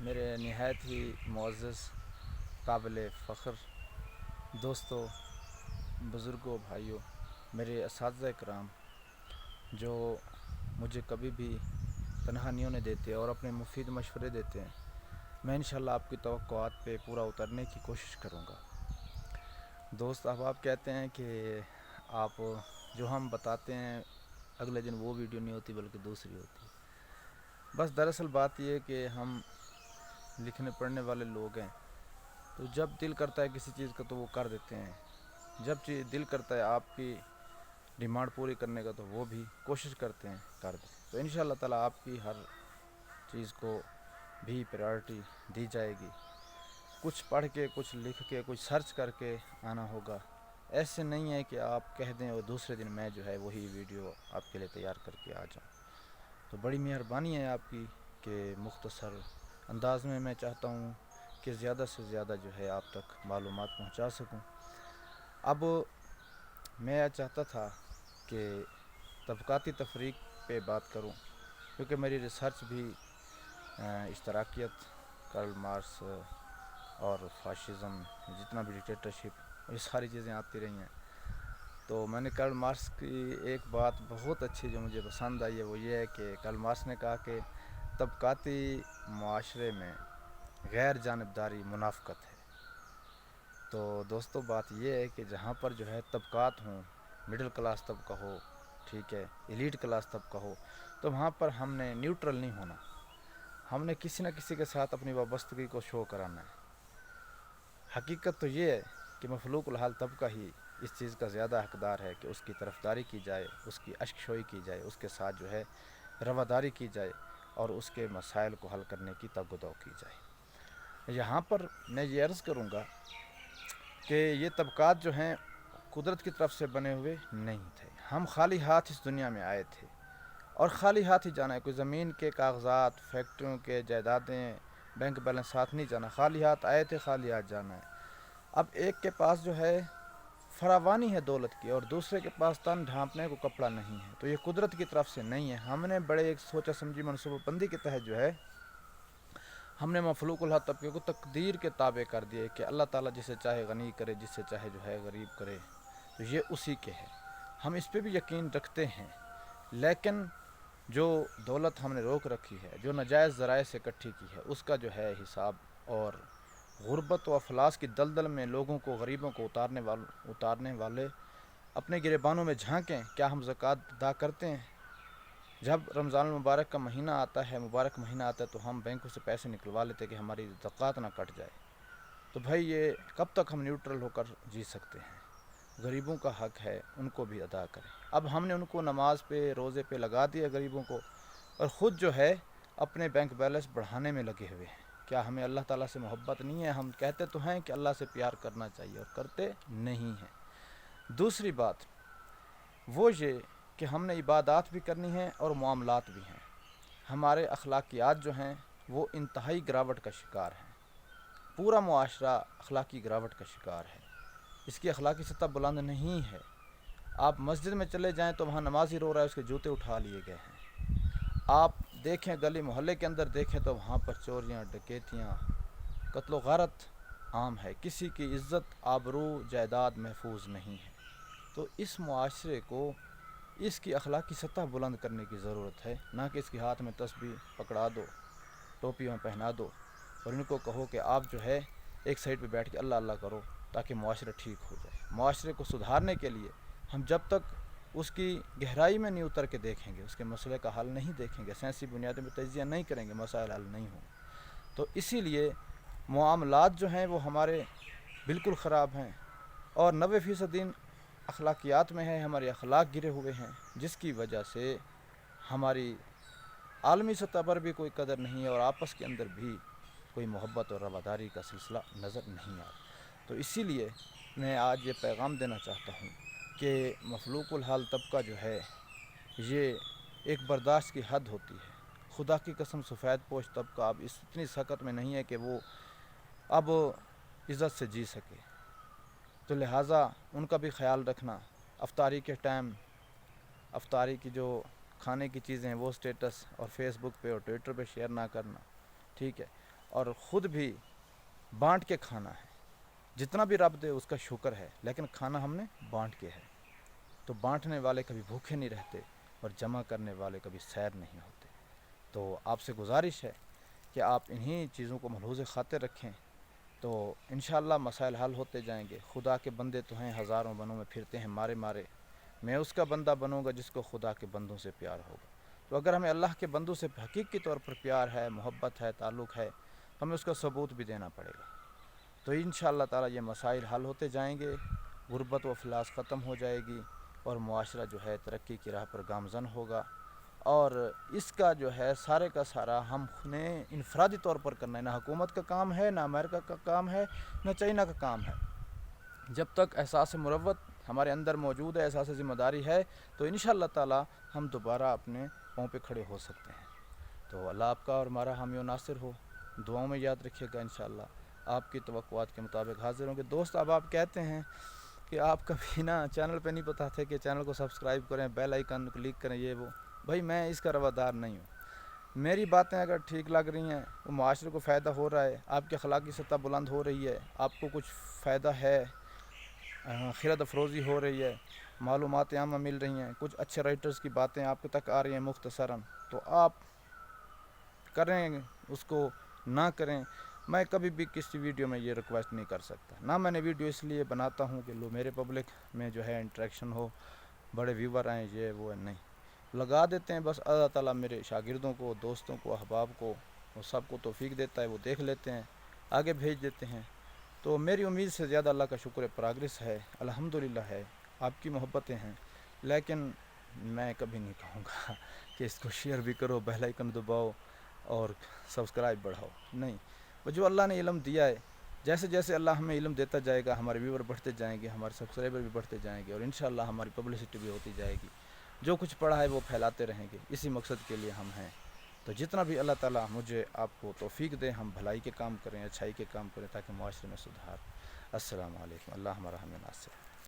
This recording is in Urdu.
میرے نہایت ہی معزز قابل فخر دوستوں، بزرگوں، بھائیوں، میرے اساتذہ کرام جو مجھے کبھی بھی تنہا نہیں ہونے دیتے اور اپنے مفید مشورے دیتے ہیں، میں انشاءاللہ آپ کی توقعات پہ پورا اترنے کی کوشش کروں گا۔ دوست احباب کہتے ہیں کہ آپ جو ہم بتاتے ہیں اگلے دن وہ ویڈیو نہیں ہوتی بلکہ دوسری ہوتی ہے۔ بس دراصل بات یہ ہے کہ ہم لکھنے پڑھنے والے لوگ ہیں، تو جب دل کرتا ہے کسی چیز کا تو وہ کر دیتے ہیں، جب دل کرتا ہے آپ کی ڈیمانڈ پوری کرنے کا تو وہ بھی کوشش کرتے ہیں کر دیں۔ تو انشاءاللہ تعالیٰ آپ کی ہر چیز کو بھی پریارٹی دی جائے گی۔ کچھ پڑھ کے، کچھ لکھ کے، کچھ سرچ کر کے آنا ہوگا۔ ایسے نہیں ہے کہ آپ کہہ دیں اور دوسرے دن میں جو ہے وہی ویڈیو آپ کے لیے تیار کر کے آ جاؤں۔ تو بڑی مہربانی ہے آپ کی کہ مختصر انداز میں چاہتا ہوں کہ زیادہ سے زیادہ جو ہے آپ تک معلومات پہنچا سکوں۔ اب میں چاہتا تھا کہ طبقاتی تفریق پہ بات کروں، کیونکہ میری ریسرچ بھی اشتراکیت، کارل مارکس اور فاشزم، جتنا بھی ڈکٹیٹرشپ، یہ ساری چیزیں آتی رہی ہیں۔ تو میں نے کارل مارکس کی ایک بات بہت اچھی جو مجھے پسند آئی ہے، وہ یہ ہے کہ کارل مارکس نے کہا کہ طبقاتی معاشرے میں غیر جانبداری منافقت ہے۔ تو دوستو بات یہ ہے کہ جہاں پر جو ہے طبقات ہوں، مڈل کلاس طبقہ ہو، ٹھیک ہے، ایلیٹ کلاس طبقہ ہو، تو وہاں پر ہم نے نیوٹرل نہیں ہونا، ہم نے کسی نہ کسی کے ساتھ اپنی وابستگی کو شو کرانا ہے۔ حقیقت تو یہ ہے کہ مخلوق الحال طبقہ ہی اس چیز کا زیادہ حقدار ہے کہ اس کی طرفداری کی جائے، اس کی اشک شوئی کی جائے، اس کے ساتھ جو ہے رواداری کی جائے اور اس کے مسائل کو حل کرنے کی تگ و دو کی جائے۔ یہاں پر میں یہ عرض کروں گا کہ یہ طبقات جو ہیں قدرت کی طرف سے بنے ہوئے نہیں تھے۔ ہم خالی ہاتھ اس دنیا میں آئے تھے اور خالی ہاتھ ہی جانا ہے۔ کوئی زمین کے کاغذات، فیکٹریوں کے جائیدادیں، بینک بیلنس ساتھ نہیں جانا، خالی ہاتھ آئے تھے، خالی ہاتھ جانا ہے۔ اب ایک کے پاس جو ہے فراوانی ہے دولت کی اور دوسرے کے پاس تن ڈھانپنے کو کپڑا نہیں ہے، تو یہ قدرت کی طرف سے نہیں ہے۔ ہم نے بڑے ایک سوچا سمجھی منصوبہ بندی کے تحت جو ہے ہم نے مخلوق الحال طبقے کو تقدیر کے تابع کر دیا کہ اللہ تعالیٰ جسے چاہے غنی کرے، جسے چاہے جو ہے غریب کرے، تو یہ اسی کے ہے۔ ہم اس پہ بھی یقین رکھتے ہیں، لیکن جو دولت ہم نے روک رکھی ہے، جو ناجائز ذرائع سے اکٹھی کی ہے، اس کا جو ہے حساب، اور غربت و افلاس کی دلدل میں لوگوں کو، غریبوں کو اتارنے والے اپنے گریبانوں میں جھانکیں۔ کیا ہم زکوٰۃ ادا کرتے ہیں؟ جب رمضان المبارک کا مہینہ آتا ہے، مبارک مہینہ آتا ہے، تو ہم بینکوں سے پیسے نکلوا لیتے کہ ہماری زکوٰۃ نہ کٹ جائے۔ تو بھائی یہ کب تک ہم نیوٹرل ہو کر جی سکتے ہیں؟ غریبوں کا حق ہے، ان کو بھی ادا کریں۔ اب ہم نے ان کو نماز پہ، روزے پہ لگا دیا غریبوں کو، اور خود جو ہے اپنے بینک بیلنس بڑھانے میں لگے ہوئے ہیں۔ کیا ہمیں اللہ تعالیٰ سے محبت نہیں ہے؟ ہم کہتے تو ہیں کہ اللہ سے پیار کرنا چاہیے اور کرتے نہیں ہیں۔ دوسری بات وہ یہ کہ ہم نے عبادات بھی کرنی ہیں اور معاملات بھی ہیں۔ ہمارے اخلاقیات جو ہیں وہ انتہائی گراوٹ کا شکار ہیں۔ پورا معاشرہ اخلاقی گراوٹ کا شکار ہے، اس کی اخلاقی سطح بلند نہیں ہے۔ آپ مسجد میں چلے جائیں تو وہاں نمازی رو رہا ہے، اس کے جوتے اٹھا لیے گئے ہیں۔ آپ دیکھیں گلی محلے کے اندر دیکھیں تو وہاں پر چوریاں، ڈکیتیاں، قتل و غارت عام ہے، کسی کی عزت، آبرو، جائیداد محفوظ نہیں ہے۔ تو اس معاشرے کو اس کی اخلاقی سطح بلند کرنے کی ضرورت ہے، نہ کہ اس کے ہاتھ میں تسبیح پکڑا دو، ٹوپیوں پہنا دو اور ان کو کہو کہ آپ جو ہے ایک سائڈ پہ بیٹھ کے اللہ اللہ کرو تاکہ معاشرہ ٹھیک ہو جائے۔ معاشرے کو سدھارنے کے لیے ہم جب تک اس کی گہرائی میں نہیں اتر کے دیکھیں گے، اس کے مسئلے کا حل نہیں دیکھیں گے، سائنسی بنیادوں پہ تجزیہ نہیں کریں گے، مسائل حل نہیں ہوں گے۔ تو اسی لیے معاملات جو ہیں وہ ہمارے بالکل خراب ہیں، اور 90% اخلاقیات میں ہے، ہمارے اخلاق گرے ہوئے ہیں، جس کی وجہ سے ہماری عالمی سطح پر بھی کوئی قدر نہیں ہے اور آپس کے اندر بھی کوئی محبت اور رواداری کا سلسلہ نظر نہیں آتا۔ تو اسی لیے میں آج یہ پیغام دینا چاہتا ہوں کہ مخلوق الحال طبقہ جو ہے یہ ایک برداشت کی حد ہوتی ہے۔ خدا کی قسم سفید پوش طبقہ اب اس اتنی سخت میں نہیں ہے کہ وہ اب عزت سے جی سکے، تو لہٰذا ان کا بھی خیال رکھنا۔ افطاری کے ٹائم افطاری کی جو کھانے کی چیزیں ہیں وہ سٹیٹس اور فیس بک پہ اور ٹویٹر پہ شیئر نہ کرنا، ٹھیک ہے۔ اور خود بھی بانٹ کے کھانا ہے. جتنا بھی رب دے اس کا شکر ہے، لیکن کھانا ہم نے بانٹ کے ہے. تو بانٹنے والے کبھی بھوکے نہیں رہتے اور جمع کرنے والے کبھی سیر نہیں ہوتے. تو آپ سے گزارش ہے کہ آپ انہی چیزوں کو ملحوظ خاطر رکھیں، تو انشاءاللہ مسائل حل ہوتے جائیں گے. خدا کے بندے تو ہیں ہزاروں بنوں میں پھرتے ہیں مارے مارے، میں اس کا بندہ بنوں گا جس کو خدا کے بندوں سے پیار ہوگا. تو اگر ہمیں اللہ کے بندوں سے حقیقی طور پر پیار ہے، محبت ہے، تعلق ہے، ہمیں اس کا ثبوت بھی دینا پڑے گا. تو انشاءاللہ تعالی یہ مسائل حل ہوتے جائیں گے، غربت و افلاس ختم ہو جائے گی اور معاشرہ جو ہے ترقی کی راہ پر گامزن ہوگا. اور اس کا جو ہے سارے کا سارا ہم نے انفرادی طور پر کرنا ہے، نہ حکومت کا کام ہے، نہ امریکہ کا کام ہے، نہ چائنا کا کام ہے. جب تک احساس مروت ہمارے اندر موجود ہے، احساس ذمہ داری ہے، تو انشاءاللہ تعالی ہم دوبارہ اپنے پاؤں پہ کھڑے ہو سکتے ہیں. تو اللہ آپ کا اور ہمارا حامی و ناصر ہو. دعاؤں میں یاد رکھیے گا. انشاءاللہ آپ کی توقعات کے مطابق حاضر ہوں گے. دوست اب آپ کہتے ہیں کہ آپ کبھی نا چینل پہ نہیں بتاتے کہ چینل کو سبسکرائب کریں، بیل آئیکن کلک کریں، یہ وہ. بھائی میں اس کا روادار نہیں ہوں. میری باتیں اگر ٹھیک لگ رہی ہیں، وہ معاشرے کو فائدہ ہو رہا ہے، آپ کی اخلاقی سطح بلند ہو رہی ہے، آپ کو کچھ فائدہ ہے، خیرت افروزی ہو رہی ہے، معلومات عامہ مل رہی ہیں، کچھ اچھے رائٹرز کی باتیں آپ تک آ رہی ہیں مختصراً، تو آپ کریں اس کو، نہ کریں. میں کبھی بھی کسی ویڈیو میں یہ ریکویسٹ نہیں کر سکتا. نہ میں نے ویڈیو اس لیے بناتا ہوں کہ میرے پبلک میں جو ہے انٹریکشن ہو، بڑے ویور آئیں، یہ وہ نہیں. لگا دیتے ہیں بس. اللہ تعالیٰ میرے شاگردوں کو، دوستوں کو، احباب کو، وہ سب کو توفیق دیتا ہے، وہ دیکھ لیتے ہیں، آگے بھیج دیتے ہیں. تو میری امید سے زیادہ اللہ کا شکر ہے، پراگرس ہے، الحمدللہ ہے، آپ کی محبتیں ہیں. لیکن میں کبھی نہیں کہوں گا کہ اس کو شیئر بھی کرو، بیل آئیکن دباؤ اور سبسکرائب بڑھاؤ. نہیں، وہ جو اللہ نے علم دیا ہے، جیسے جیسے اللہ ہمیں علم دیتا جائے گا، ہمارے ویور بڑھتے جائیں گے، ہمارے سبسکرائبر بھی بڑھتے جائیں گے، اور انشاءاللہ ہماری پبلسٹی بھی ہوتی جائے گی. جو کچھ پڑھا ہے وہ پھیلاتے رہیں گے. اسی مقصد کے لیے ہم ہیں. تو جتنا بھی اللہ تعالیٰ مجھے آپ کو توفیق دے، ہم بھلائی کے کام کریں، اچھائی کے کام کریں، تاکہ معاشرے میں سدھار. السلام علیکم. اللہ ہمارا حامی و ناصر.